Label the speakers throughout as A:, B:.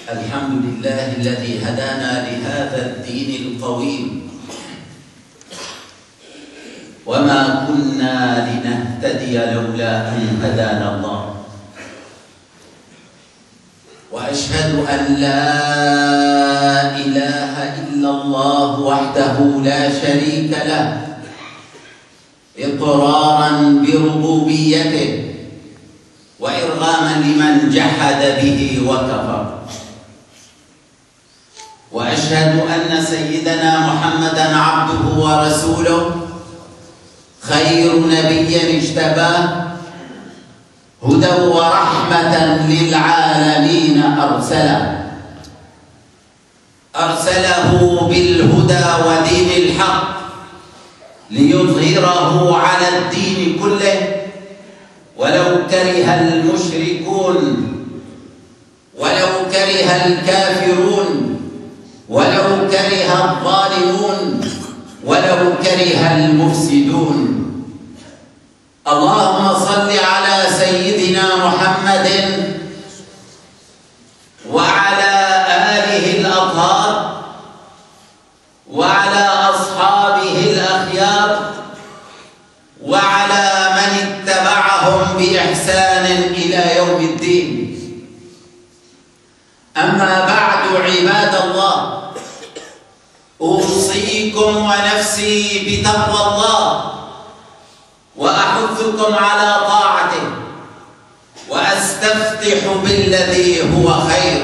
A: الحمد لله الذي هدانا لهذا الدين القويم، وما كنا لنهتدي لولا أن هدانا الله. وأشهد أن لا إله إلا الله وحده لا شريك له، إقرارا بربوبيته وإرغاما لمن جحد به وكفر. وأشهد أن سيدنا محمدًا عبده ورسوله، خير نبي اجتباه، هدى ورحمة للعالمين أرسله بالهدى ودين الحق ليظهره على الدين كله ولو كره المشركون، ولو كره الكافرون، ولو كره الظالمون، ولو كره المفسدون. اللهم صل على سيدنا محمد وعلى آله الأطهار وعلى أصحابه الأخيار وعلى من اتبعهم بإحسان إلى يوم الدين. أما بعد، عباد الله، أوصيكم ونفسي بتقوى الله، وأحثكم على طاعته، وأستفتح بالذي هو خير.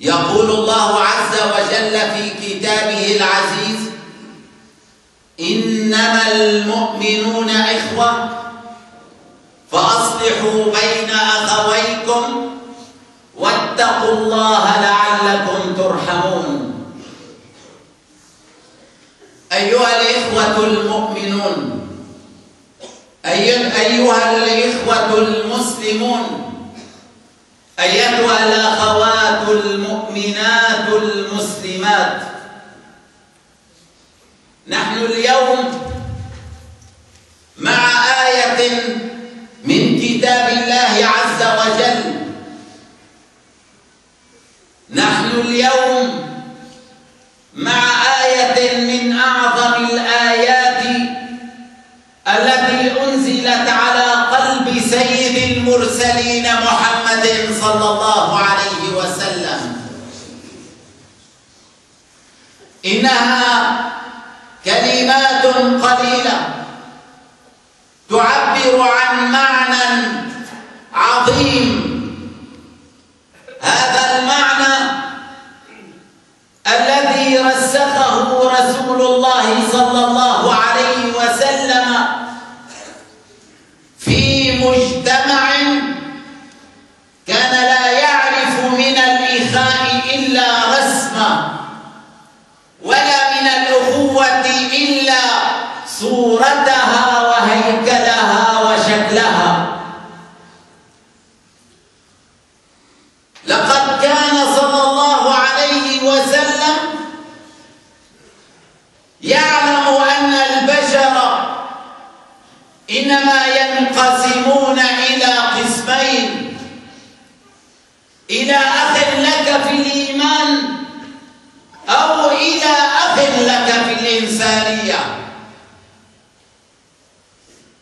A: يقول الله عز وجل في كتابه العزيز: إنما المؤمنون إخوة فأصلحوا بين أخويكم واتقوا الله لعلكم ترحمون. أيها الإخوة المؤمنون، أيها الإخوة المسلمون، أيتها الأخوات المؤمنات المسلمات، نحن اليوم مع آية من كتاب الله عز وجل. نحن اليوم مع آية من أعظم الآيات التي أنزلت على قلب سيد المرسلين محمد صلى الله عليه وسلم. إنها كلمات قليلة تعبر عن معنى عظيم. هذا المعنى الذي رسخه رسول الله صلى الله عليه وسلم في مجتمع كان لا يعرف من الإخاء إلا رسما، ولا من الأخوة إلا صورتها وهيكلها وشكلها. لقد كان صلى الله عليه وسلم يعلم أن البشر إنما ينقسمون إلى قسمين: إلى أخ لك في الإيمان، أو إلى أخ لك في الإنسانية.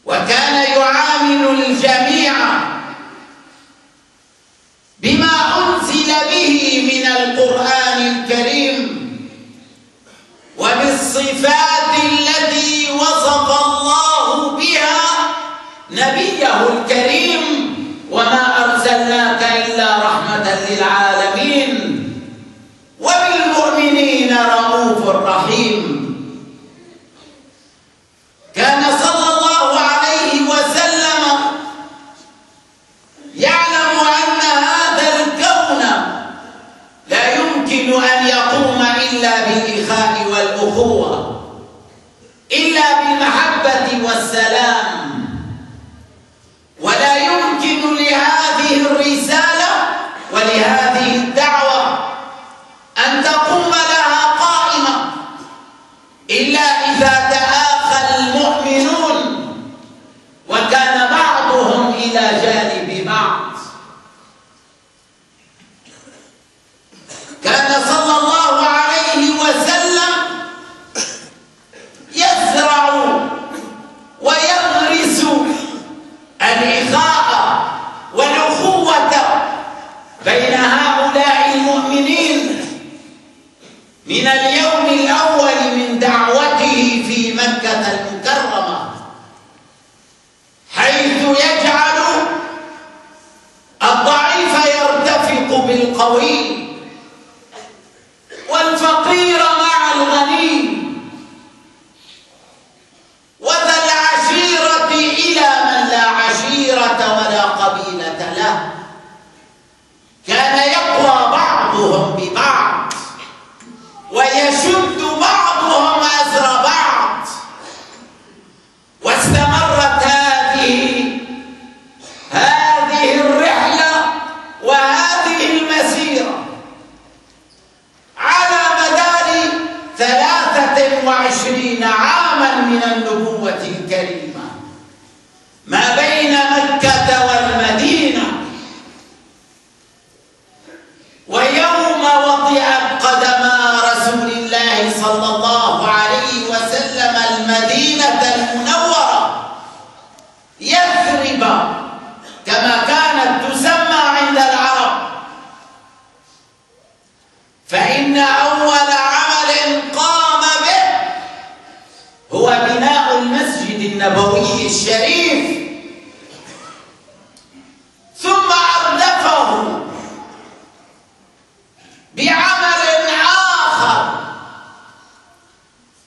A: وكان يعامل الجميع بما أنزل به من القرآن الكريم وبالصفات التي وصف الله بها نبيه الكريم: وما أرسلناك إلا رحمة للعالمين وبالمؤمنين رؤوف رحيم. كان صلى الله عليه وسلم يعلم أن هذا الكون لا يمكن أن يقوم إلا بالإخاء والأخوة، إلا بالمحبة والسلام. ولا يمكن لهذه الرسالة ولهذه الدعوة أن تقوم لها قائمة إلا إذا تآخى المؤمنون وكان بعضهم إلى جانب بعض. 25 عاما من النبوة الكريمة ما بين مكة والمدينة. ويوم وطئت قدما رسول الله صلى الله عليه وسلم المدينة المنورة يثرب كما كانت تسمى عند العرب، فإن أول عمل قام به هو بناء المسجد النبوي الشريف، ثم أردفه بعمل آخر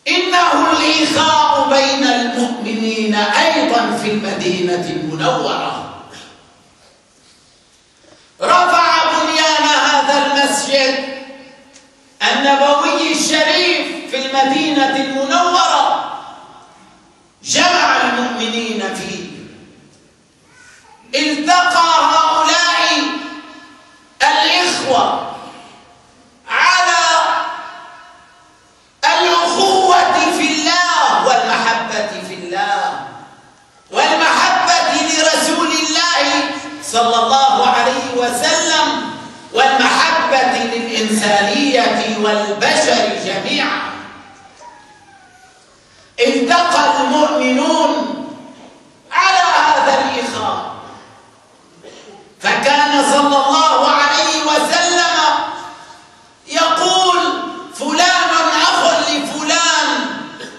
A: إنه الإخاء بين المؤمنين أيضا في المدينة المنورة. رفع بنيان هذا المسجد النبوي الشريف في المدينة المنورة، جمع المؤمنين فيه، التقى هؤلاء الإخوة على الأخوة في الله والمحبة في الله والمحبة لرسول الله صلى الله عليه وسلم والمحبة للإنسانية والبشر جميعا. التقى المؤمنون على هذا الإخاء، فكان صلى الله عليه وسلم يقول فلان أخ لفلان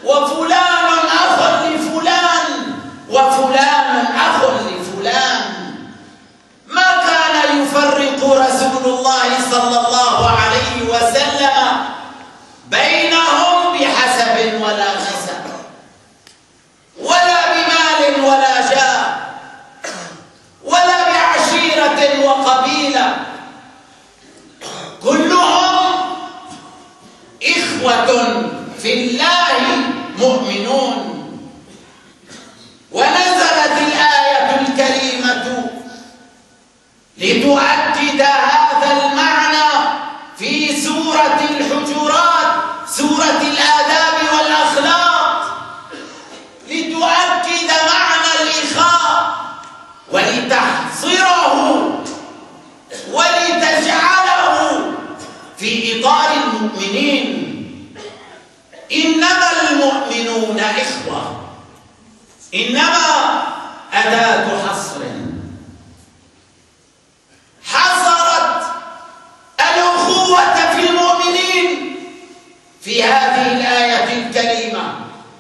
A: وفلان أخ لفلان وفلان أخ لفلان. ما كان يفرق رسول الله صلى الله عليه وسلم بينهم بحسب ولا نسب ولا بمال ولا جاه ولا بعشيرة وقبيلة، كلهم إخوة في الله مؤمنون. ونزلت الآية الكريمة لتؤكد هذا المعنى في سورة الحجرات، سورة الآداب والأخلاق، لتؤكد معنى الإخاء ولتحصره ولتجعله في إطار المؤمنين. إنما المؤمنون إخوة، إنما أداة حصر حصرت الأخوة في المؤمنين في هذه الآية الكريمة،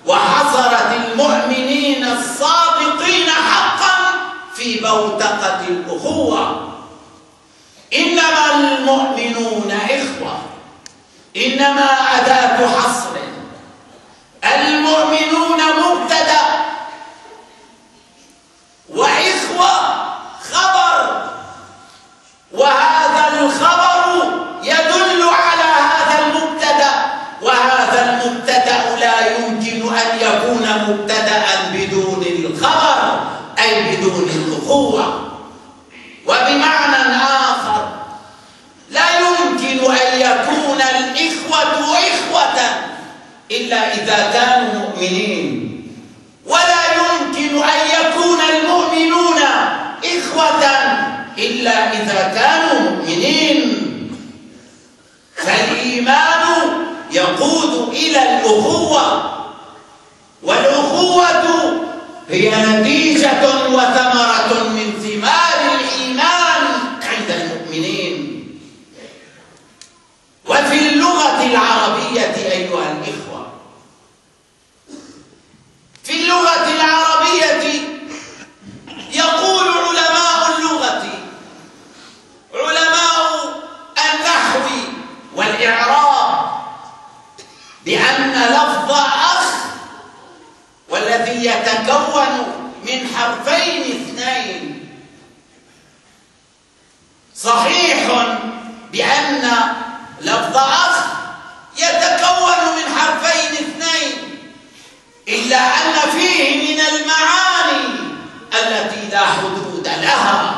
A: وحصرت المؤمنين الصادقين حقا في بوتقة الأخوة. إنما المؤمنون إخوة، إنما أداة حصر. المؤمنون مبتدأ وإخوة خبر، وهذا الخبر يدل على هذا المبتدأ، وهذا المبتدأ لا يمكن أن يكون مبتدأ بدون الخبر أي بدون الأخوة. وبمعنى آخر لا يمكن أن يكون الإخوة إخوة إلا إذا كانوا مؤمنين، ولا يمكن أن يكون المؤمنون إخوة إلا إذا كانوا مؤمنين. فالإيمان يقود إلى الأخوة، والأخوة هي نتيجة وثمرة من ثمار الإيمان عند المؤمنين. وفي اللغة العربية أيها الإخوة، في اللغة العربية يقول علماء اللغة، علماء النحو والإعراب، بأن لفظ أخ والذي يتكون من حرفين اثنين، صحيح بأن لفظ أخ يتكون من حرفين اثنين، إلا أن فيه من المعاني التي لا حدود لها.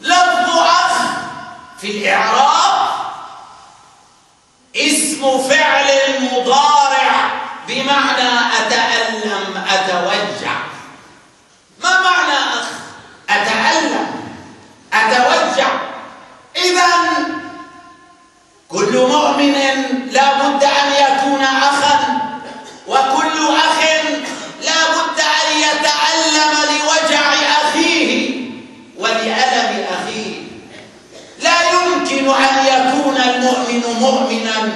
A: لفظ أخ في الإعراب اسم فعل بمعنى أتألم أتوجع. ما معنى أخ؟ أتألم أتوجع. إذن كل مؤمن لا بد أن يكون أخا، وكل أخ لا بد أن يتألم لوجع أخيه ولألم أخيه. لا يمكن أن يكون المؤمن مؤمنا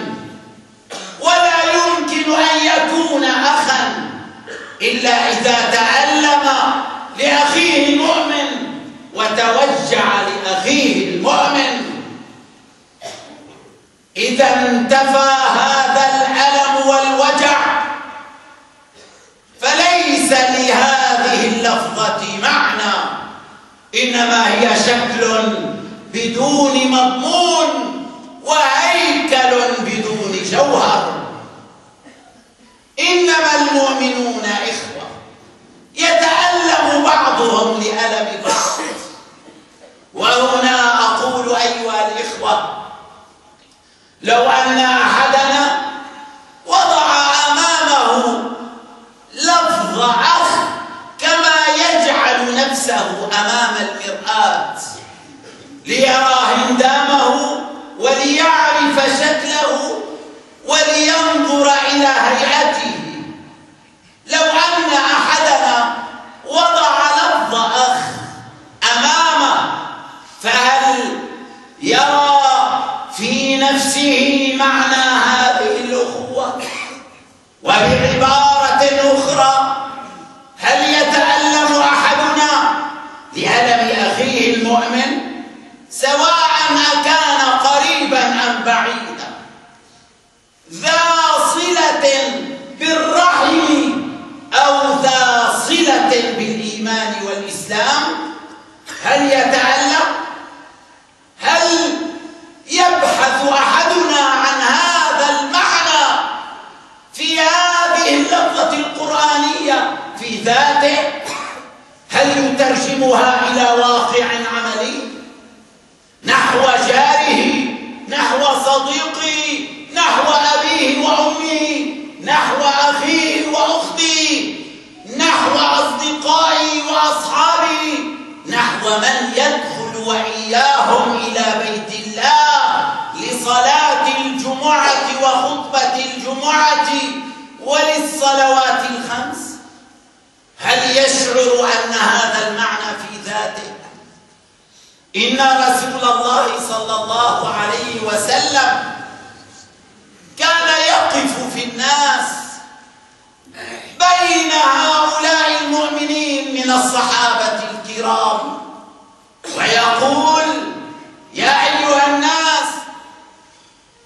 A: ولا يمكن أن يكون أخا إلا إذا تألم لأخيه المؤمن وتوجع لأخيه المؤمن. إذا انتفى هذا الألم والوجع فليس لهذه اللفظة معنى، إنما هي شكل بدون مضمون وهيكل بدون جوهر. إنما المؤمنون إخوة يتألم بعضهم لألم بعض. وهنا أقول أيها الإخوة، لو أن أحدنا وضع أمامه لفظ أخ كما يجعل نفسه أمام المرآة ليرى هندامه وليعرف شكله ولينظر إلى هيئته، لو أن أحدنا وضع لفظ أخ أمامه فهل يرى في نفسه معنى هذه الأخوة؟ وبعبارة أخرى، هل يتألم أحدنا لألم أخيه المؤمن سواء أكان قريبا أم بعيدا، ذا صلة بالرحم أو ذا صلة بالإيمان والإسلام؟ هل يتألم؟ هل يبحث أحدنا عن هذا المعنى في هذه اللفظة القرآنية في ذاته؟ هل يترجمها إلى واقع عملي نحو جاره، نحو صديقه، نحو أبيه وأمه، نحو أخيه وأخته، نحو أصدقائي وأصحابي، نحو من يدخل وإياهم إلى بيت الله لصلاة الجمعة وخطبة الجمعة وللصلوات الخمس؟ هل يشعر أن هذا المعنى في ذاته؟ إن رسول الله صلى الله عليه وسلم كان يقف في الناس بين هؤلاء المؤمنين من الصحابة الكرام ويقول: يا أيها الناس،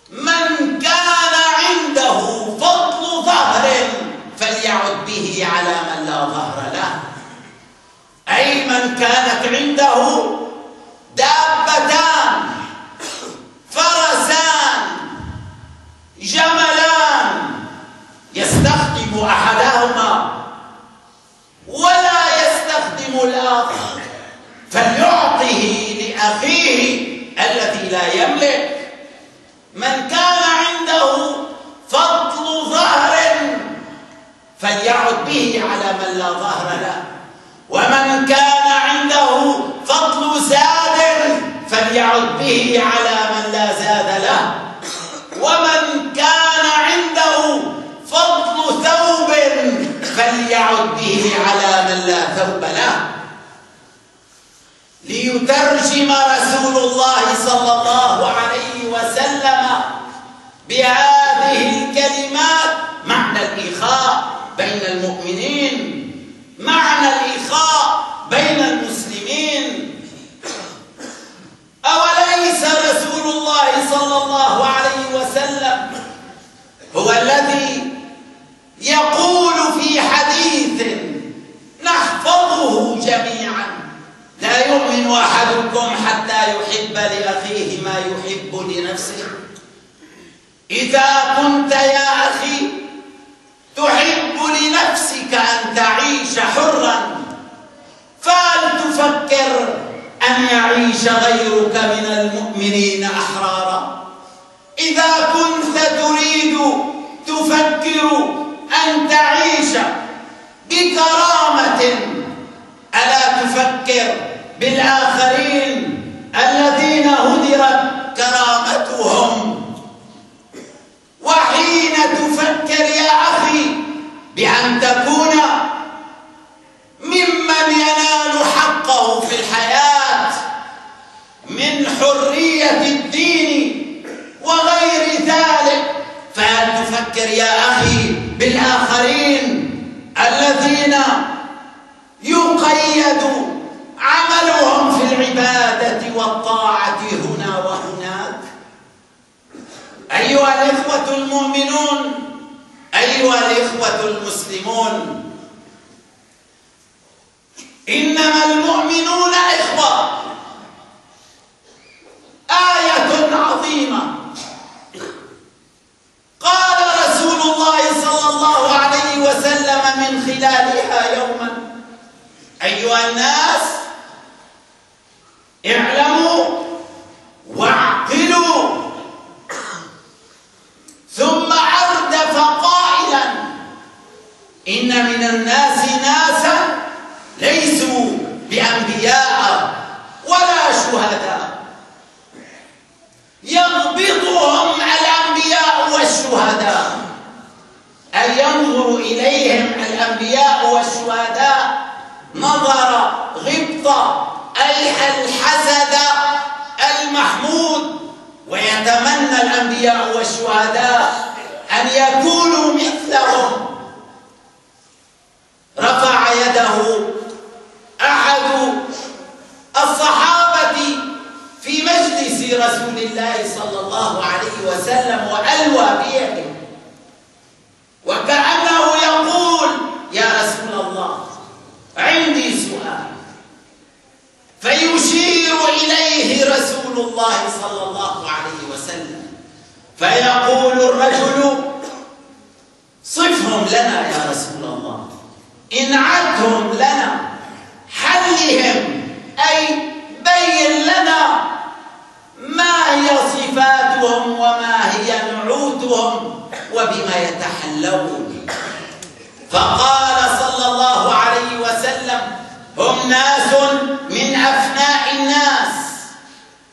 A: من كان عنده فضل ظهر فليعد به على من لا ظهر له. أي من كانت عنده دابتان، فرسان، جملان، يستخدم أحدهما ولا يستخدم الآخر فليعطه لأخيه الذي لا يملك. من كان عنده فضل ظهر فليعد به على من لا ظهر له، ومن كان عنده فضل زاد فليعد به على من لا زاد له، ومن كان عنده فضل ثوب فليعد به على من لا ثوب له. ليترجم رسول الله صلى الله عليه وسلم بهذه الكلمات معنى الإخاء بين المؤمنين، معنى الإخاء بين المسلمين. أوليس رسول الله صلى الله عليه وسلم هو الذي يقول في حديث نحفظه جميعا: لا يؤمن أحدكم حتى يحب لأخيه ما يحب لنفسه. إذا كنت يا أخي تحب لنفسك أن تعيش حرا، فهل تفكر أن يعيش غيرك من المؤمنين أحرارا؟ إذا كنت تريد تفكر أن تفكر يا أخي بأن تكون ممن ينال حقه في الحياة من حرية الدين وغير ذلك، فهل تفكر يا أخي بالآخرين الذين يقيد عملهم في العبادة والطاعة هنا وهناك؟ أيها الإخوة المؤمنون، أيها الإخوة المسلمون، إنما المؤمنون إخوة. آية عظيمة قال رسول الله صلى الله عليه وسلم من خلالها يوما: أيها الناس اعلموا واعقلوا، ثم أردف قائلا: إن من الناس ناسا ليسوا بأنبياء ولا شهداء، يغبطهم الأنبياء والشهداء، أي ينظر إليهم الأنبياء والشهداء نظر غبطة، أي الحسد المحمود، ويتمنى الأنبياء والشهداء أن يكونوا مثلهم. رفع يده أحد الصحابة في مجلس رسول الله صلى الله عليه وسلم وألوى بيده، وكأنه يقول: يا رسول الله عندي سؤال. فيشير إليه رسول الله صلى الله عليه وسلم فيقول الرجل: صفهم لنا يا رسول الله، انعتهم لنا، حلهم، أي بين لنا ما هي صفاتهم وما هي نعوتهم وبما يتحلون. فقال صلى الله عليه وسلم: هم ناس من أفناء الناس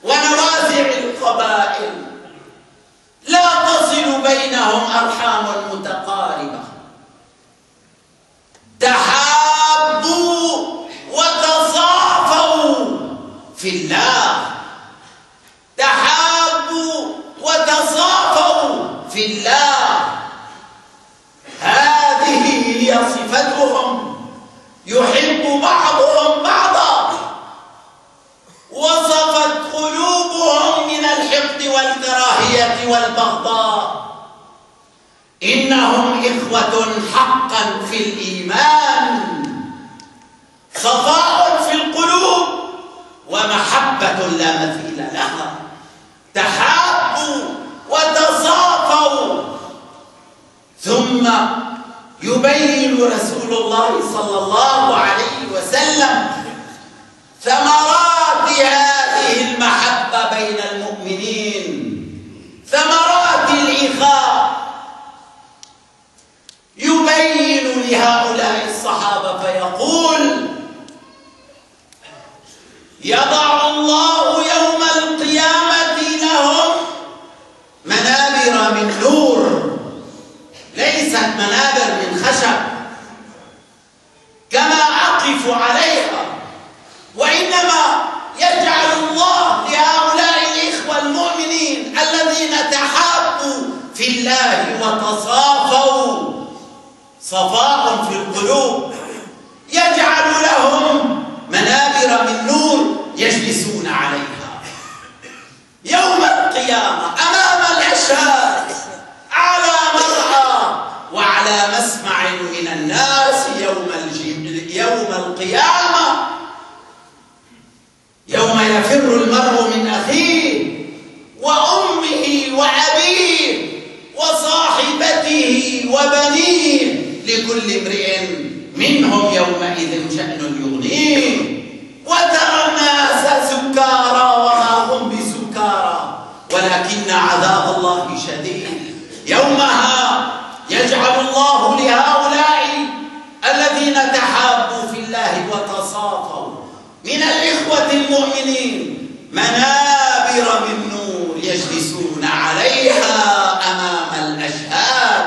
A: ونوازع القبائل، لا تصل بينهم أرحام متقاربة، تحابوا وتصافوا في الله، تحابوا وتصافوا في الله، هذه هي صفتهم، يحب بعضهم بعضا، وصفت قلوبهم من الحقد والكراهية والبغضاء. إنهم إخوة حقا في الإيمان، صفاء في القلوب ومحبة لا مثيل لها، تحابوا وتصافوا. ثم يبين رسول الله صلى الله عليه وسلم ثمرات هذه المحبة بين المؤمنين، ثمرات الإخاء. يبين لهؤلاء الصحابة فيقول: يضع الله يوم القيامة لهم منابر من نور، ليست منابر من خشب كما أقف عليها، وإنما يجعل الله لهؤلاء الإخوة المؤمنين الذين تحابوا في الله وتصافوا، صفاء في القلوب، يجعل لهم منابر من نور يجلسون عليها يوم القيامة أمام الأشهاد، على مرأى وعلى مسمع من الناس يوم القيامة، يوم يفر المرء من أخيه وأمه وأبيه وصاحبته وبنيه، لكل امرئ منهم يومئذ شأن يغنيه. وترى الناس سكارى وما هم بسكارى ولكن عذاب الله شديد. يومها يجعل الله لهؤلاء الذين تحابوا في الله وتصافوا من الإخوة المؤمنين منابر من نور يجلسون عليها أمام الأشهاد،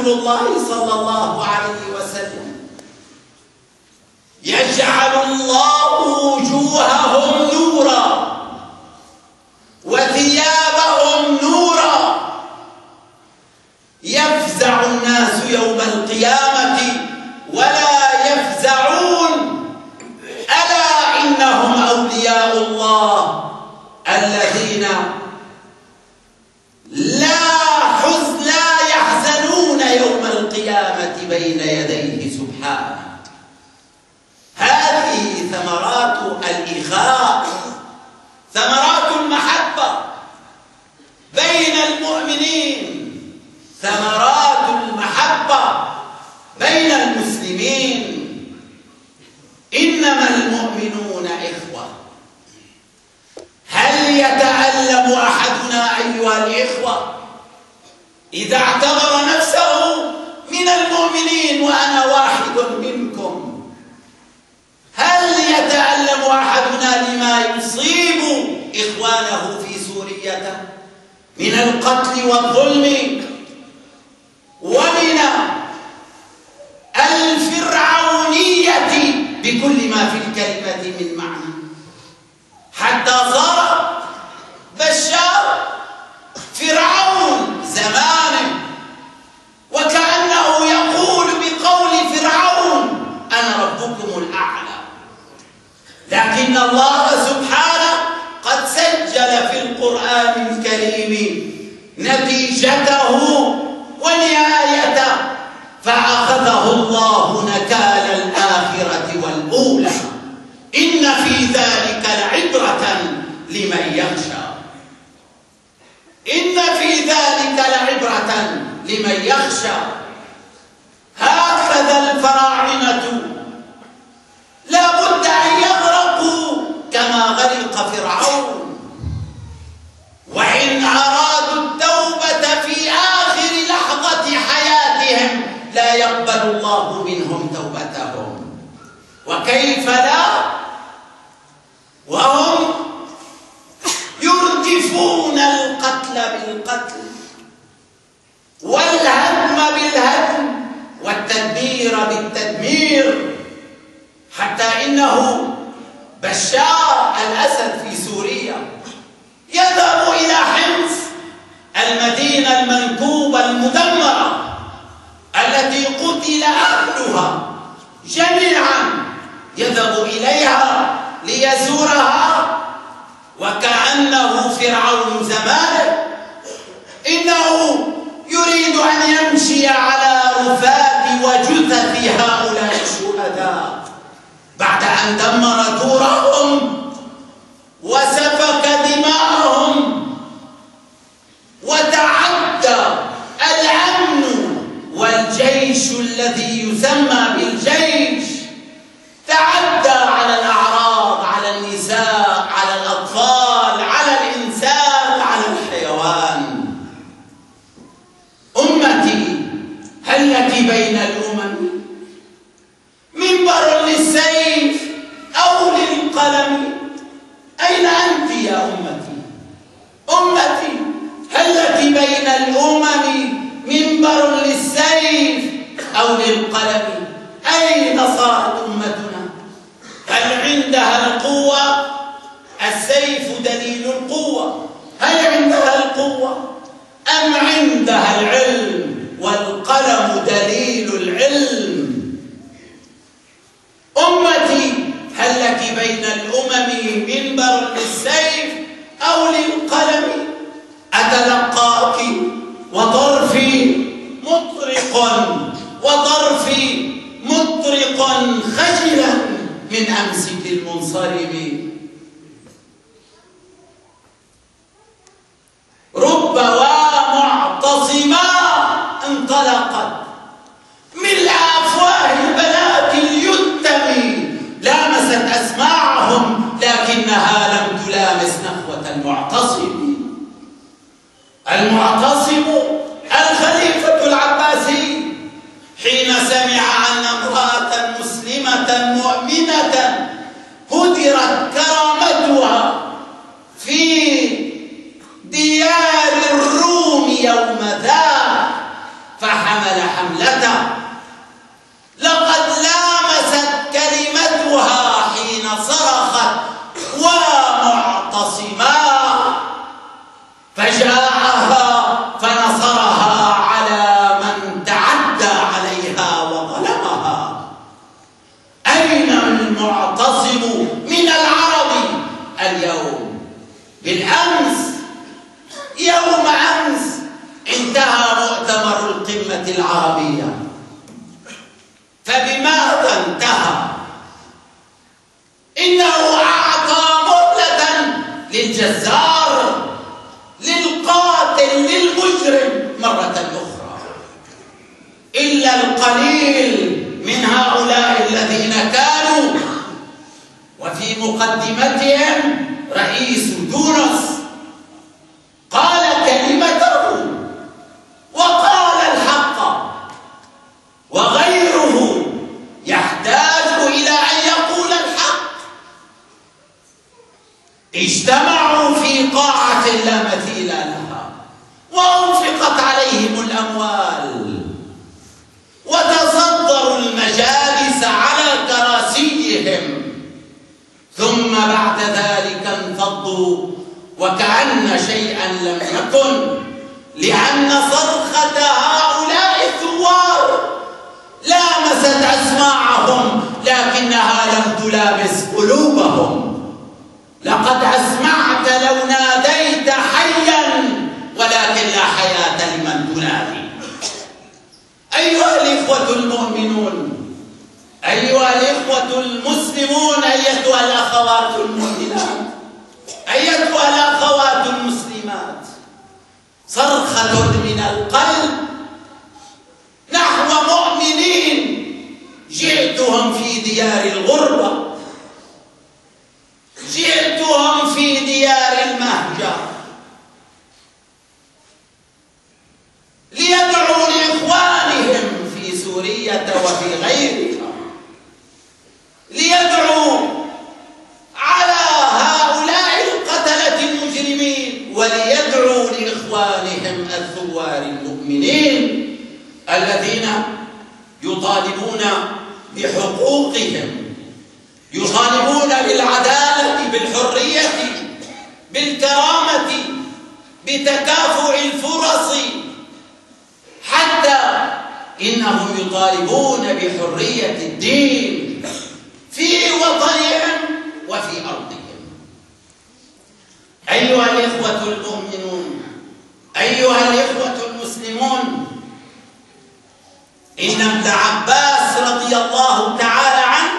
A: رسول الله صلى الله عليه وسلم: يجعل الله وجوههم نورا وثيابهم نورا، يفزع الناس يوم القيامة ولا يفزعون، ألا إنهم أولياء الله الذين لا يحزنون يوم القيامة بين يديه سبحانه. هذه ثمرات الإخاء، ثمرات المحبة بين المؤمنين، ثمرات المحبة بين المسلمين. إنما المؤمنون إخوة. هل يتألم أحدنا أيها الإخوة إذا اعتبر نفسه من المؤمنين وأنا واحد منكم؟ هل يتألم أحدنا لما يصيب إخوانه في سوريا من القتل والظلم ومن الفرعونية بكل ما في الكلمة من معنى، حتى صار بشار فرعون زمانه، وكأنه يقول بقول فرعون: أنا ربكم الأعلى. لكن الله سبحانه قد سجل في القرآن الكريم نتيجته ونهايته، فأخذه الله نكال الآخرة والأولى. إن في ذلك لعبرة لمن يخشى. إن في ذلك لعبرة لمن يخشى. هكذا الفراعنة لا بد أن يغرقوا كما غرق فرعون، وإن أرادوا التوبة في آخر لحظة حياتهم لا يقبل الله منهم توبتهم. وكيف لا وهم يردفون القتل بالقتل والهدم بالهدم والتدمير بالتدمير، حتى إنه بشار الأسد في سوريا يذهب إلى حمص، المدينة المنكوبة المدمرة التي قتل أهلها جميعا، يذهب إليها ليزورها وكأنه فرعون زمانه. إنه يريد أن يمشي على رفات وجثث هؤلاء الشهداء بعد أن دمر دورهم وسفك دماءهم وتعدى الأمن والجيش الذي يسمى بالجيش، تعدى على الأعراض، على النساء، على الأطفال، على الإنسان، على الحيوان. أمتي هل لك بين الأمم منبر للسيف أو للقلم؟ أين أنت يا أمتي؟ أمتي هل لك بين الأمم منبر للسيف أو للقلم؟ أين صارت أمتنا؟ هل عندها القوة؟ السيف دليل القوة. هل عندها القوة أم عندها العلم؟ والقلم دليل العلم. أمتي هل لك بين الأمم منبر للسيف أو للقلم؟ أتلقاك وطرفي مطرق خجلا من أمسك المنصرم. رب ومعتصما انطلقت من أفواه البنات اليتم، لامست أسماعهم لكنها لم تلامس نخوة المعتصم. المعتصم الخليفة العباسي حين سمع أن امرأة مسلمة مؤمنة هدرت كرامتها في ديار الروم يوم ذاك، فحمل حملته، لقد لامست كلمتها حين صرخت ومعتصما، فجاءها فنصرها على من تعدى عليها وظلمها. أين المعتصم من العرب اليوم؟ بالأمس، يوم أمس، انتهى مؤتمر القمة العربية، فبماذا انتهى؟ إنه أعطى مهلة للجزار، للقاتل، للمجرم مرة أخرى، إلا القليل من هؤلاء الذين كانوا وفي مقدمتهم رئيس تونس قال كلمته وقال الحق، وغيره يحتاج إلى أن يقول الحق. اجتمعوا في قاعة لا مثيل لها، وأنفقت عليهم الأموال، وتصدروا المجالس على كراسيهم، ثم بعد ذلك انفضوا وكأن شيئا لم يكن، لأن صرخة هؤلاء الثوار لامست أسماعهم لكنها لم تلامس قلوبهم. لقد أسمعت لو ناديت حيا، ولكن لا حياة لمن تنادي. أيها الإخوة المؤمنون، أيها الإخوة المسلمون، أيتها الأخوات المؤمنات، أيتها الأخوات المسلمات، صرخة من القلب نحو مؤمنين جئتهم في ديار الغربة، جئتهم في ديار المهجر، ليدعوا لإخوانهم في سوريا وفي غيرها، ليدعوا على هؤلاء القتلة المجرمين، وليدعوا لإخوانهم الثوار المؤمنين الذين يطالبون بحقوقهم، يطالبون بالعدالة، بالحرية، بالكرامة، بتكافؤ الفرص، حتى إنهم يطالبون بحرية الدين في وطنهم وفي أرضهم. أيها الإخوة المؤمنون، أيها الإخوة المسلمون، إن ابن عباس رضي الله تعالى عنه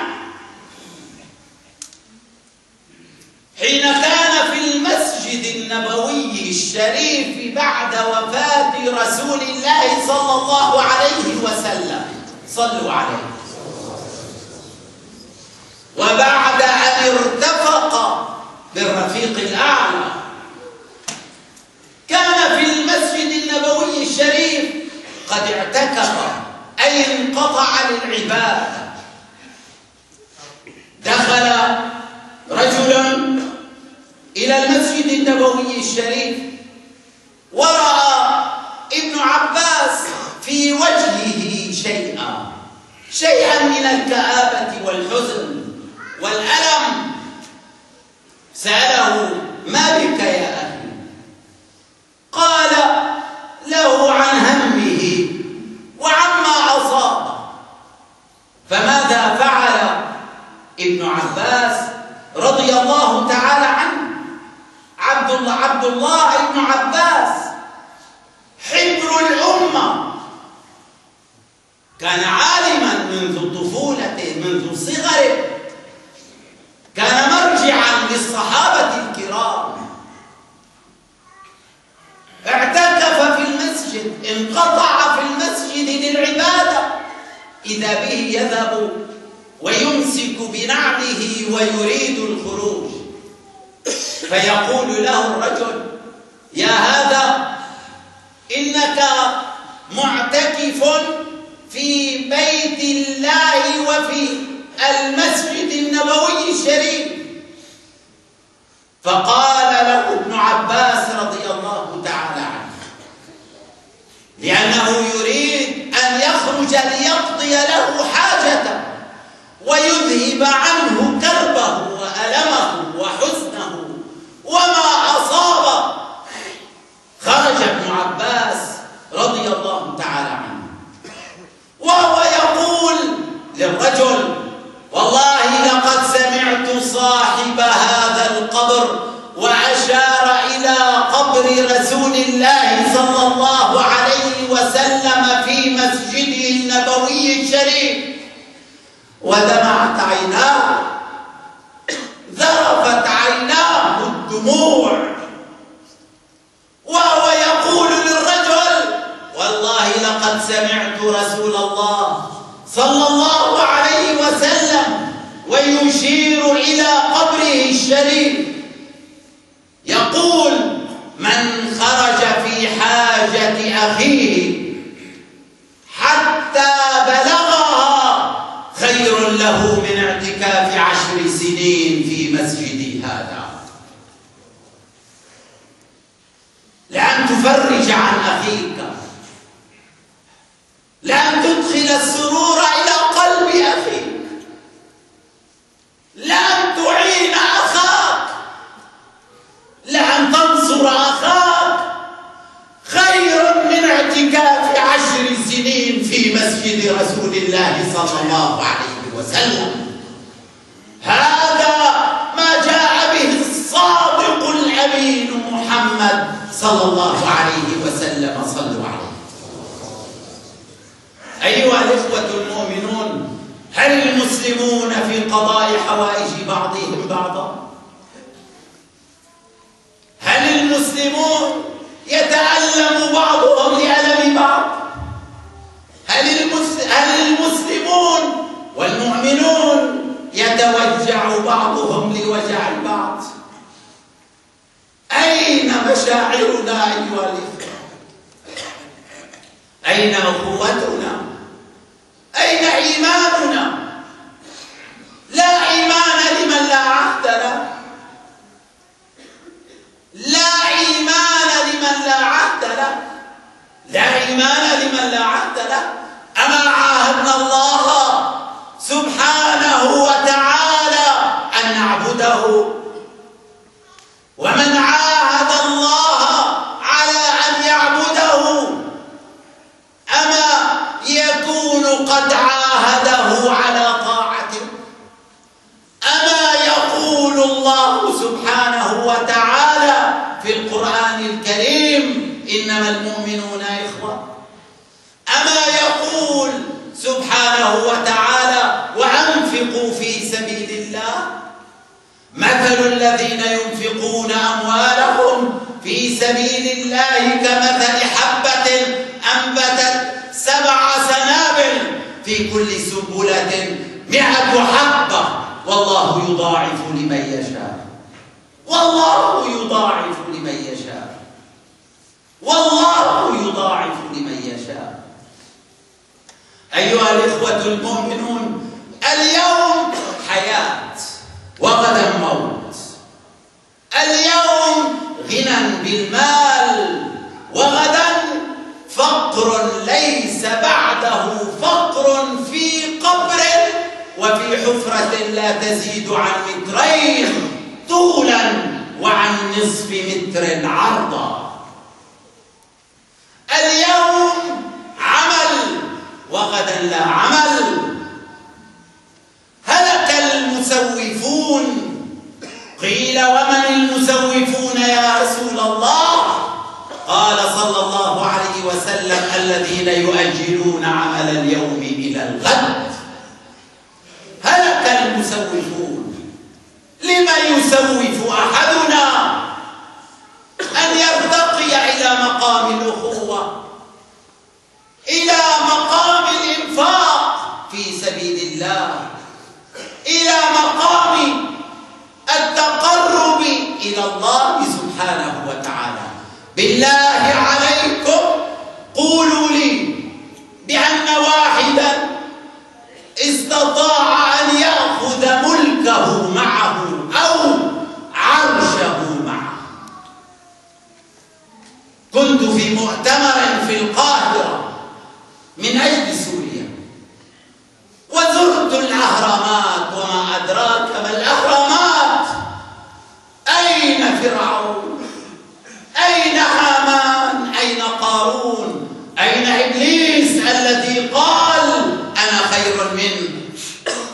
A: حين كان في المسجد النبوي الشريف بعد وفاة رسول الله صلى الله عليه وسلم، صلوا عليه، وبعد أن ارتفق بالرفيق الأعلى، كان في المسجد النبوي الشريف قد اعتكف، أي انقطع للعبادة. دخل رجل إلى المسجد النبوي الشريف ورأى ابن عباس في وجهه شيئا من الكآبة والحزن والألم. سأله: ما بك يا أخي؟ قال له عن همه وعما أصابه. فماذا فعل ابن عباس رضي الله تعالى عنه؟ عبد الله بن عباس حبر الأمة، كان عالما منذ طفولته، منذ صغره، كان مرجعا للصحابة الكرام، اعتكف في المسجد، انقطع في المسجد للعبادة، إذا به يذهب ويمسك بنعله ويريد الخروج، فيقول له الرجل: يا هذا، إنك معتكف في بيت الله وفي المسجد النبوي الشريف. فقال له ابن عباس رضي الله تعالى عنه، لأنه يريد أن ليقضي له حاجته ويذهب عنه كربه وألمه وحزنه وما أصابه. خرج ابن عباس رضي الله تعالى عنه وهو يقول للرجل: والله لقد سمعت صاحب هذا القبر، وأشار إلى قبر رسول الله صلى الله عليه وسلم في مسجده النبوي الشريف، ودمعت عيناه، ذرفت عيناه الدموع، وهو يقول للرجل: والله لقد سمعت رسول الله صلى الله عليه وسلم ويشير إلى قبره الشريف يقول: من خرج في حاجة أخيه حتى بلغها خير له من اعتكاف 10 سنين في مسجدي هذا. لأن تفرج عن أخيك، لأن تدخل السرور إلى قلب أخيك، لأن تعين أخاك، لأن تنصر أخاك، خير من اعتكاف 10 سنين في مسجد رسول الله صلى الله عليه وسلم. هذا ما جاء به الصادق الأمين محمد صلى الله عليه وسلم. صلوا عليه. أيها الإخوة المؤمنون، هل المسلمون في قضاء حوائج بعضهم بعضا؟ هل المسلمون يتألم بعضهم لألم بعض؟ هل المسلمون والمؤمنون يتوجع بعضهم لوجع البعض؟ أين مشاعرنا أيها الإخوة؟ أين أخوتنا؟ أين إيماننا؟ لا إيمان لمن لا عهد له، لا إيمان لمن لا عهد له، لا إيمان لمن لا عهد له. أما عاهدنا الله سبحانه وتعالى أن نعبده؟ ومن عاهد الله على أن يعبده أما يكون قد عاهده على طاعته؟ أما يقول الله سبحانه وتعالى في القرآن الكريم: إنما المؤمنون إخوة؟ أما يقول سبحانه وتعالى: وأنفقوا في سبيل الله؟ مثل الذين ينفقون أموالهم في سبيل الله كمثل حبة أنبتت 7 سنابل في كل سنبلة 100 حبة والله يضاعف لمن يشاء. والله يضاعف لمن يشاء. والله يضاعف لمن يشاء. أيها الإخوة المؤمنون، اليوم حياة وغدا موت. اليوم غنى بالمال وغدا فقر ليس بعده فقر في قبر وفي حفرة لا تزيد عن 2 متر طولا وعن نصف متر عرضا. اليوم عمل وغدا لا عمل. هلك المسوفون. قيل: ومن المسوفون يا رسول الله؟ قال صلى الله عليه وسلم: الذين يؤجلون عمل اليوم إلى الغد. هلك المسوفون. لما يسوف أحدنا أن يرتقي إلى مقام الأخوة، إلى مقام الإنفاق في سبيل الله، إلى مقام التقرب إلى الله سبحانه وتعالى. بالله عليكم قولوا لي بأن واحدا استطاع أن يأخذ ملكه معه أو عرشه معه. كنت في مؤتمر في القاهرة من سوريا وزرت الأهرامات، وما أدراك ما الأهرامات. أين فرعون؟ أين هامان؟ أين قارون؟ أين إبليس الذي قال أنا خير منه،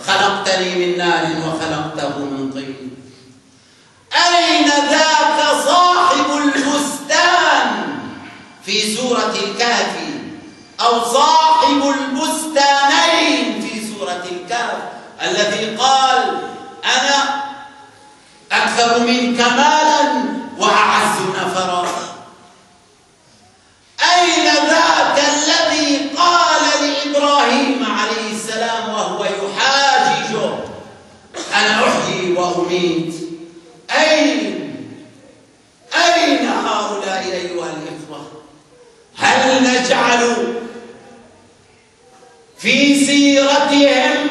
A: خلقتني من نار وخلقته من طين؟ أين ذاك صاحب البستان في سورة الكهف، أو صاحب البستانين في سورة الكهف، الذي قال أنا أكثر منك مالا وأعز نفرا؟ أين ذاك الذي قال لإبراهيم عليه السلام وهو يحاججه أنا أحيي وأميت؟ أين هؤلاء أيها الإخوة؟ هل نجعل في سيرتهم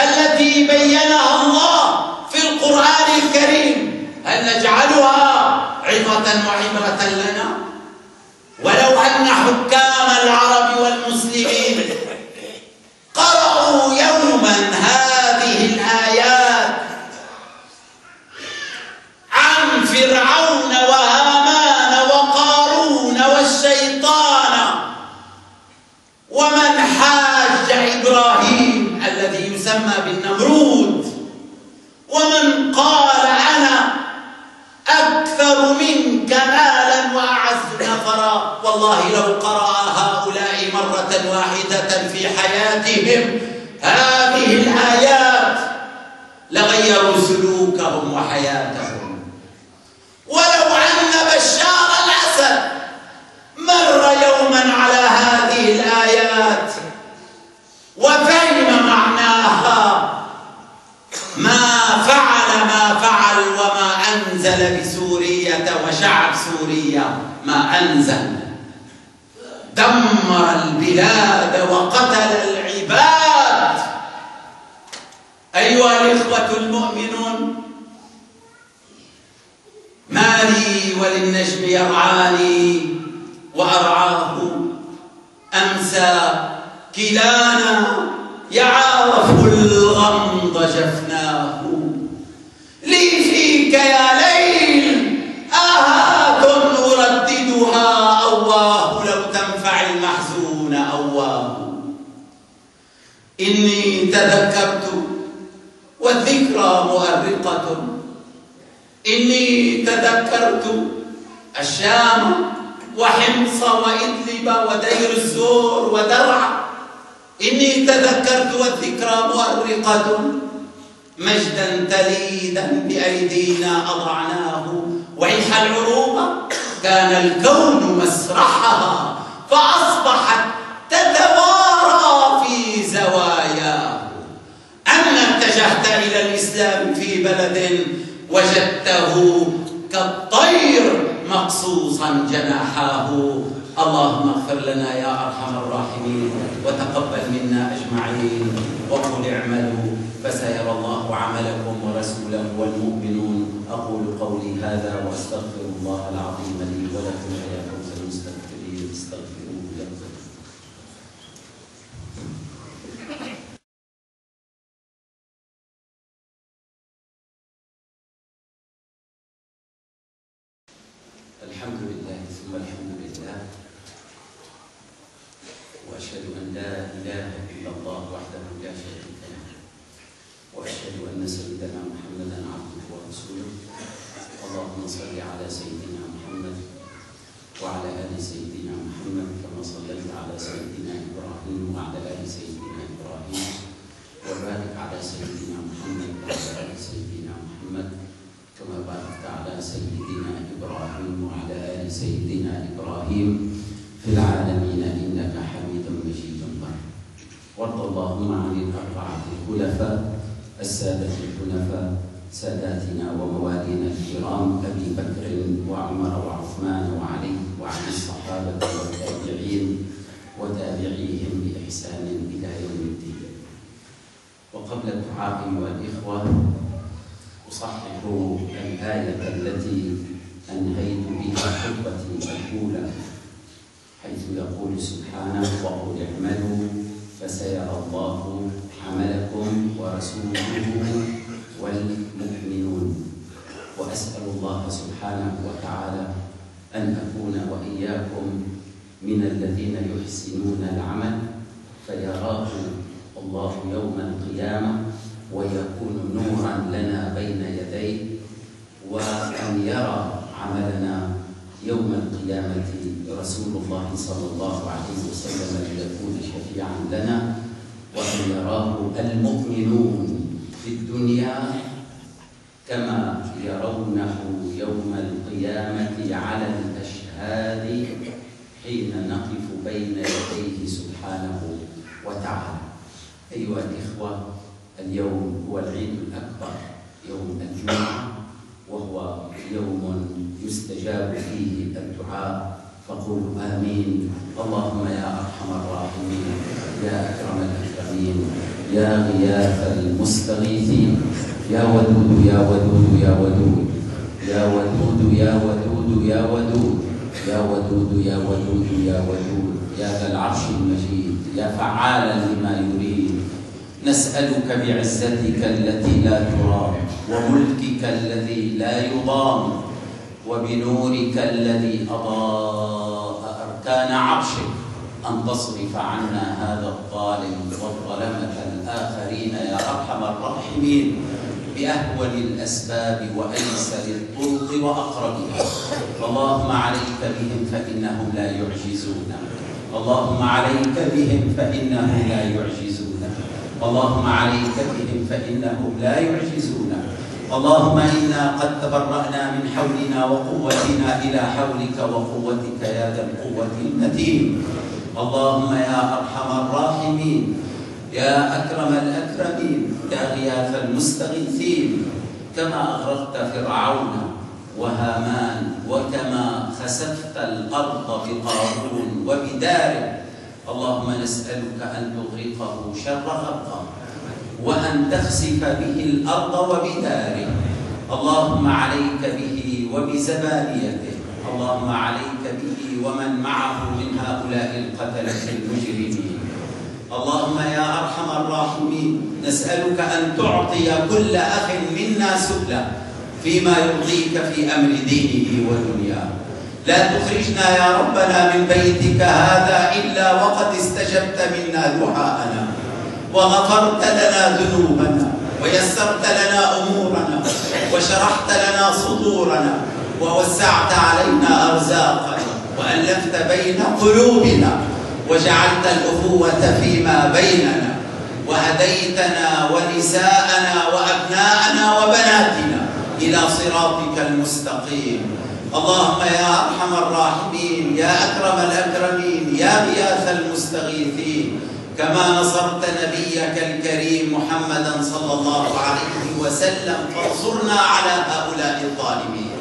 A: التي بينها الله في القرآن الكريم، هل نجعلها عظة وعبرة لنا؟ ولو أن حكام العرب والمسلمين قرأوا يوما هذه الآيات عن فرعون وهامان وقارون والشيطان ومن حاج إبراهيم الذي يسمى بالنمرود، ومن قال أنا أكثر منك مالا وأعز نفرا، والله لو قرأ هؤلاء مرة واحدة في حياتهم هذه الآيات لغيروا سلوكهم وحياتهم. ولو أن بشار الأسد مر يوما على هذه الآيات وفهم معناها ما فعل وما أنزل بسورية وشعب سوريا ما أنزل، دمر البلاد وقتل العباد. أيها الإخوة المؤمنون، ما لي وللنجم يرعاني وأرعاه، أمسى كلانا يعرف الغمض جفناه. لي فيك يا ليل آهات أرددها، أواه لو تنفع المحزون أواه. إني تذكرت والذكرى مؤرقة، إني تذكرت الشام وحمص وإدلب ودير الزور ودرعا. إني تذكرت والذكرى مؤرقة، مجدا تليدا بأيدينا أضعناه. ويح العروبة كان الكون مسرحها، فأصبحت تتوارى في زواياه. أما اتجهت إلى الإسلام في بلد وجدته كالطير مقصوصا جناحاه. اللهم اغفر لنا يا أرحم الراحمين، وتقبل منا أجمعين، وقل اعملوا فسيرى الله عملكم ورسوله والمؤمنون. أقول قولي هذا وأستغفر الله العظيم لي ولكم ويا فوز المستغفرين، استغفروه يغفر. الحمد لله ثم الحمد لله، وأشهد أن لا إله إلا الله وحده لا شريك له، وأشهد أن سيدنا محمدا عبده ورسوله. اللهم صل على سيدنا محمد وعلى آل سيدنا محمد كما صليت على سيدنا إبراهيم وعلى آل سيدنا إبراهيم، وبارك على سيدنا محمد وعلى آل سيدنا محمد كما باركت على سيدنا إبراهيم وعلى آل سيدنا إبراهيم في العالمين إنك حميد مجيد. وارض اللهم عن الأربعة الخلفاء السادة الحنفاء، ساداتنا وموالينا الكرام أبي بكر وعمر وعثمان وعلي، وعن الصحابة والتابعين وتابعيهم بإحسان إلى يوم الدين. وقبل الدعاء أيها الإخوة، أصحح الآية التي أنهيت بها خطبتي الأولى، حيث يقول سبحانه: وقل اعملوا فسيرى الله عملكم ورسوله والمؤمنون. وأسأل الله سبحانه وتعالى أن أكون وإياكم من الذين يحسنون العمل فيراه الله يوم القيامة ويكون نورا لنا بين يديه، وأن يرى عملنا يوم القيامة رسول الله صلى الله عليه وسلم ليكون شفيعا لنا، وأن يراه المؤمنون في الدنيا كما يرونه يوم القيامة على الأشهاد حين نقف بين يديه سبحانه وتعالى. أيها الإخوة، اليوم هو العيد الأكبر، يوم الجمعة، وهو يوم يستجاب فيه الدعاء، فقولوا آمين. اللهم يا أرحم الراحمين، يا أكرم الأكرمين، يا غياث المستغيثين، يا ودود يا ودود يا ودود، يا ودود يا ودود يا ودود، يا ودود يا ودود يا ودود، يا ذا العرش المجيد، يا فعالا لما يريد. نسألك بعزتك التي لا ترام، وملكك الذي لا يضام، وبنورك الذي أضاء أركان عرشك، أن تصرف عنا هذا الظالم والظلمة الآخرين يا أرحم الراحمين بأهون الأسباب وأيسر الطرق وأقربها. اللهم عليك بهم فإنهم لا يعجزون، اللهم عليك بهم فإنهم لا يعجزون، اللهم عليك بهم فإنهم لا يعجزون. اللهم إنا قد تبرأنا من حولنا وقوتنا إلى حولك وقوتك يا ذا القوة المتين. اللهم يا أرحم الراحمين، يا أكرم الأكرمين، يا غياث المستغيثين، كما أغرقت فرعون وهامان، وكما خسفت الأرض بقارون وبداره، اللهم نسألك أن تغرقه شر غرقه، وأن تخسف به الأرض وبداره. اللهم عليك به وبزبانيته، اللهم عليك به ومن معه من هؤلاء القتلة المجرمين. اللهم يا أرحم الراحمين، نسألك أن تعطي كل أخ منا سبله فيما يرضيك في أمر دينه ودنياه. لا تخرجنا يا ربنا من بيتك هذا إلا وقد استجبت منا دعاءنا، وغفرت لنا ذنوبنا، ويسرت لنا أمورنا، وشرحت لنا صدورنا، ووسعت علينا أرزاقنا، وألفت بين قلوبنا، وجعلت الأخوة فيما بيننا، وهديتنا ونساءنا وأبناءنا وبناتنا إلى صراطك المستقيم. اللهم يا أرحم الراحمين، يا أكرم الأكرمين، يا غياث المستغيثين، كما نصرت نبيك الكريم محمدا صلى الله عليه وسلم، فانصرنا على هؤلاء الظالمين.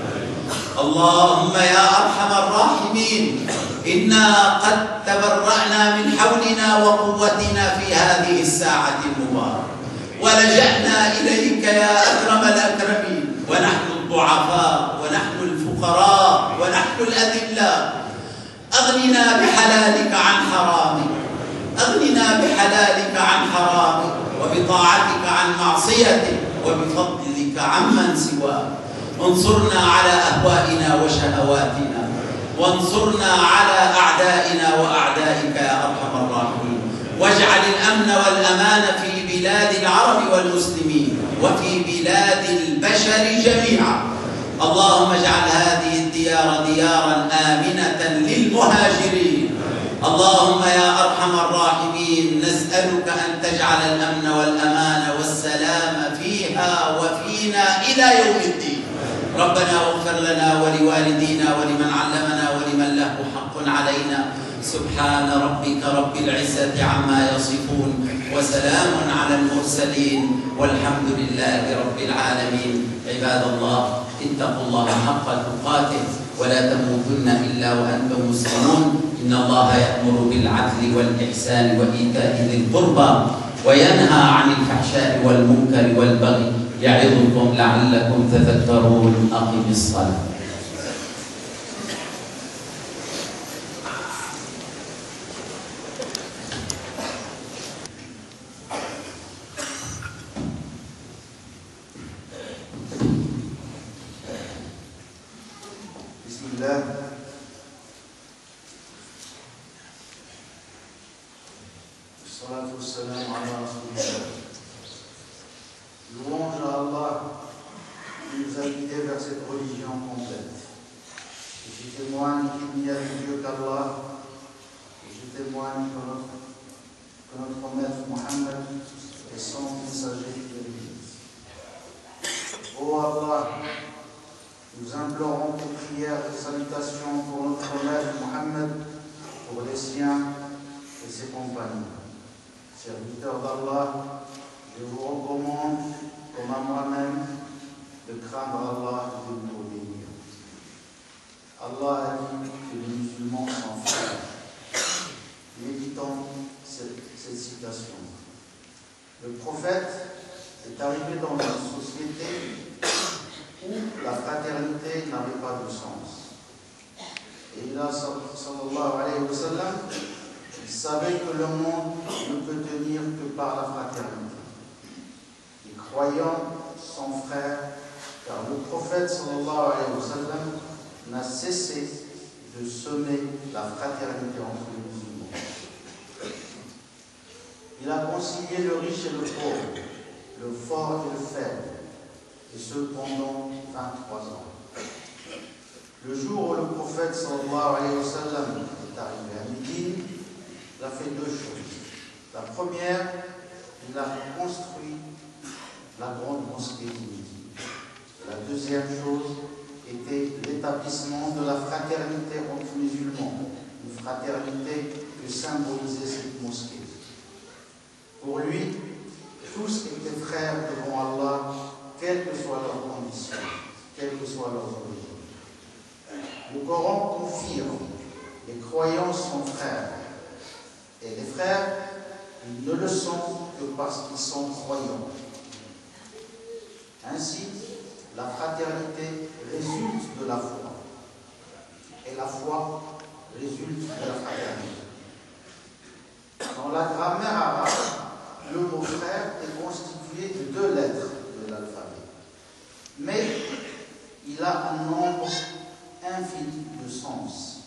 A: اللهم يا أرحم الراحمين، إنا قد تبرأنا من حولنا وقوتنا في هذه الساعة المباركة، ولجأنا إليك يا أكرم الأكرمين، ونحن الضعفاء، ونحن الفقراء، ونحن الأذلاء. أغننا بحلالك عن حرامك، أغننا بحلالك عن حرامك، وبطاعتك عن معصيتك، وبفضلك عمن سواك. انصرنا على أهوائنا وشهواتنا، وانصرنا على أعدائنا وأعدائك يا أرحم الراحمين. واجعل الأمن والأمان في بلاد العرب والمسلمين، وفي بلاد البشر جميعا. اللهم اجعل هذه الديار ديارا آمنة للمهاجرين. اللهم يا أرحم الراحمين، نسألك أن تجعل الأمن والأمان والسلام فيها وفينا إلى يوم الدين. ربنا اغفر لنا ولوالدينا ولمن علمنا ولمن له حق علينا. سبحان ربك رب العزة عما يصفون، وسلام على المرسلين، والحمد لله رب العالمين. عباد الله، اتقوا الله حق تقاته، ولا تموتن إلا وأنتم مسلمون. إن الله يأمر بالعدل والإحسان وإيتاء ذي القربى، وينهى عن الفحشاء والمنكر والبغي، يعظكم لعلكم تذكرون. أقم الصلاة.
B: والسلام على رسول الله. Louange à Allah qui nous a guidés vers cette religion complète. Et je témoigne qu'il n'y a de Dieu qu'Allah. Et je témoigne que notre maître Mohammed est son messager de l'Église. Ô Allah, nous implorons tes prières et salutations pour notre maître Mohammed, pour les siens et ses compagnons. Serviteurs d'Allah, je vous recommande, comme à moi-même, de craindre Allah et de l'obéir. Allah a dit que les musulmans sont frères. Méditons cette citation. Le prophète est arrivé dans une société où la fraternité n'avait pas de sens. Et il a, sallallahu alayhi wa sallam, il savait que le monde ne peut tenir que par la fraternité. Les croyants sont frères, car le prophète sallallahu alayhi wa sallam n'a cessé de semer la fraternité entre les musulmans. Il a concilié le riche et le pauvre, le fort et le faible, et ce pendant 23 ans. Le jour où le prophète sallallahu alayhi wa sallam est arrivé à Médine, il a fait deux choses. La première, il a construit la grande mosquée de Médine. La deuxième chose était l'établissement de la fraternité entre musulmans, une fraternité que symbolisait cette mosquée. Pour lui, tous étaient frères devant Allah, quelles que soient leurs conditions, quelle que soit leur origine. Le Coran confirme, les croyants sont frères. Et les frères, ils ne le sont que parce qu'ils sont croyants. Ainsi, la fraternité résulte de la foi. Et la foi résulte de la fraternité. Dans la grammaire arabe, le mot frère est constitué de deux lettres de l'alphabet. Mais il a un nombre infini de sens.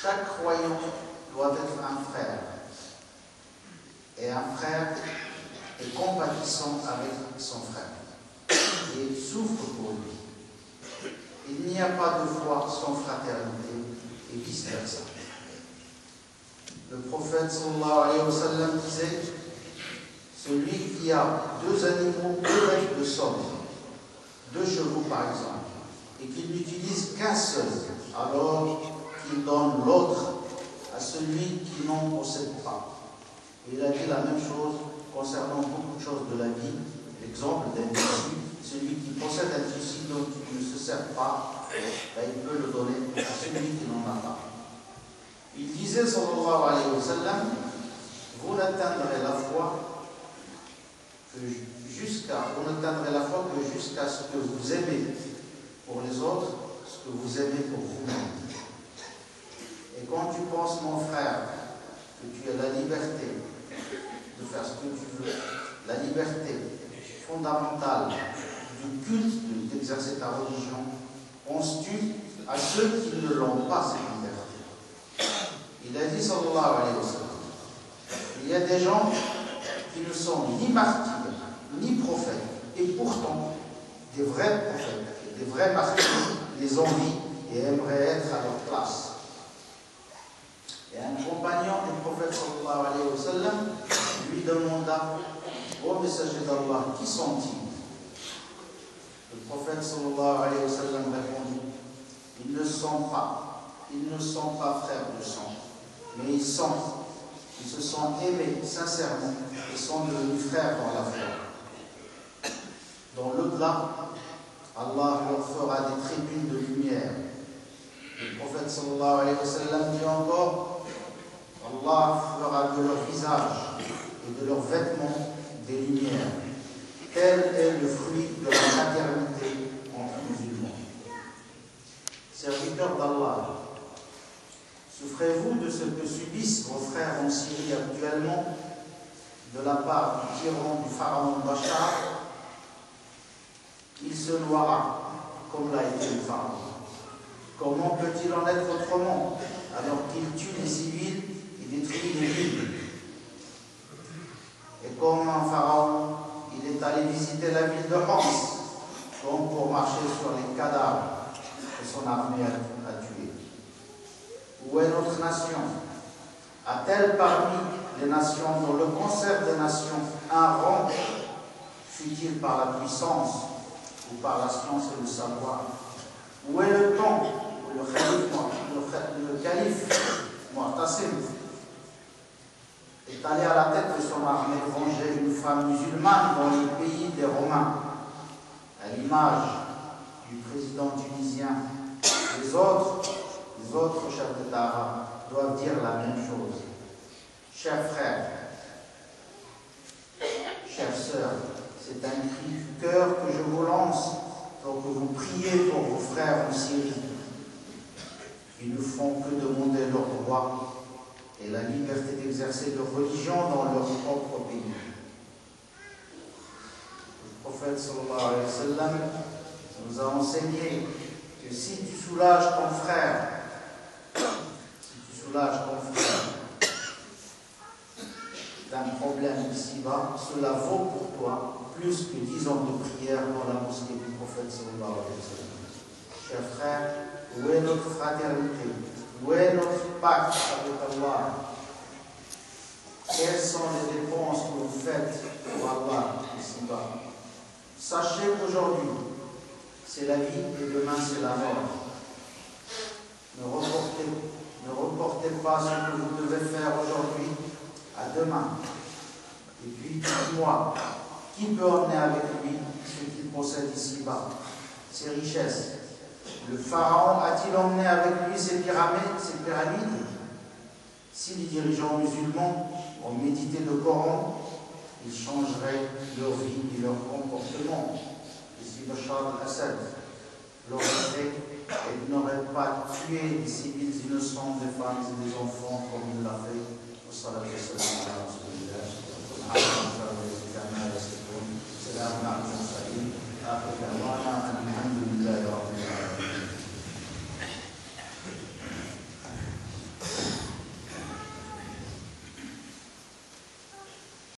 B: Chaque croyant doit être un frère. Et un frère est compatissant avec son frère. Et il souffre pour lui. Il n'y a pas de foi sans fraternité et vice-versa. Le prophète sallallahu alayhi wa sallam disait: celui qui a deux animaux, deux bêtes de somme, deux chevaux par exemple, et qu'il n'utilise qu'un seul, alors qu'il donne l'autre à celui qui n'en possède pas. Et il a dit la même chose concernant beaucoup de choses de la vie. L'exemple d'un tissu, celui qui possède un tissu dont il ne se sert pas, il peut le donner à celui qui n'en a pas. Il disait, sallallahu alayhi wa sallam, vous n'atteindrez la foi que jusqu'à ce que vous aimez pour les autres ce que vous aimez pour vous-même. Et quand tu penses, mon frère, que tu as la liberté de faire ce que tu veux, la liberté fondamentale du culte d'exercer ta religion, penses-tu à ceux qui ne l'ont pas, cette liberté? Il a dit, sallallahu alayhi wa sallam, il y a des gens qui ne sont ni martyrs, ni prophètes, et pourtant, des vrais prophètes, des vrais martyrs les envient et aimeraient être à leur place. Et un compagnon du prophète sallallahu alayhi wa sallam lui demanda: ô messager d'Allah, qui sont-ils? Le prophète sallallahu alayhi wa sallam répondit: ils ne sont pas frères de sang, mais ils se sont aimés sincèrement et sont devenus frères dans la foi. Dans l'au-delà, Allah leur fera des tribunes de lumière. Le prophète sallallahu alayhi wa sallam dit encore: Allah fera de leur visage et de leurs vêtements des lumières. Tel est le fruit de la fraternité entre musulmans. Serviteurs d'Allah, souffrez-vous de ce que subissent vos frères en Syrie actuellement de la part du tyran du pharaon Bachar? Il se noiera comme l'a été le pharaon. Comment peut-il en être autrement alors qu'il tue les civils et détruit les villes? comme un pharaon, il est allé visiter la ville de Homs, donc pour marcher sur les cadavres que son armée a tués. Où est notre nation? A-t-elle parmi les nations dans le concert des nations un rang, fut-il par la puissance ou par la science et le savoir? Où est le temps où le calife Mu'tasim est allé à la tête de son armée venger une femme musulmane dans le pays des Romains, à l'image du président tunisien? Les autres chefs d'État arabes doivent dire la même chose. Chers frères, chères sœurs, c'est un cri du cœur que je vous lance pour que vous priez pour vos frères en Syrie. Ils ne font que demander leur droit et la liberté d'exercer leur religion dans leur propre pays. Le prophète sallallahu alayhi wa sallam nous a enseigné que si tu soulages ton frère, d'un problème ici-bas, cela vaut pour toi plus que 10 ans de prière dans la mosquée du prophète sallallahu alayhi wa sallam. Chers frères, où est notre fraternité? Où est notre pacte avec Allah? Quelles sont les dépenses que vous faites pour Allah ici-bas? Sachez qu'aujourd'hui, c'est la vie et demain c'est la mort. Ne reportez pas ce que vous devez faire aujourd'hui à demain. Et puis, dites-moi, qui peut emmener avec lui ce qu'il possède ici-bas, ses richesses? Le pharaon a-t-il emmené avec lui ses pyramides? Si les dirigeants musulmans ont médité le Coran, ils changeraient leur vie et leur comportement. Et si Bachar al-Assad l'aurait fait, il n'aurait pas tué des civils innocents, des femmes et des enfants comme il l'a fait au salat wa salam.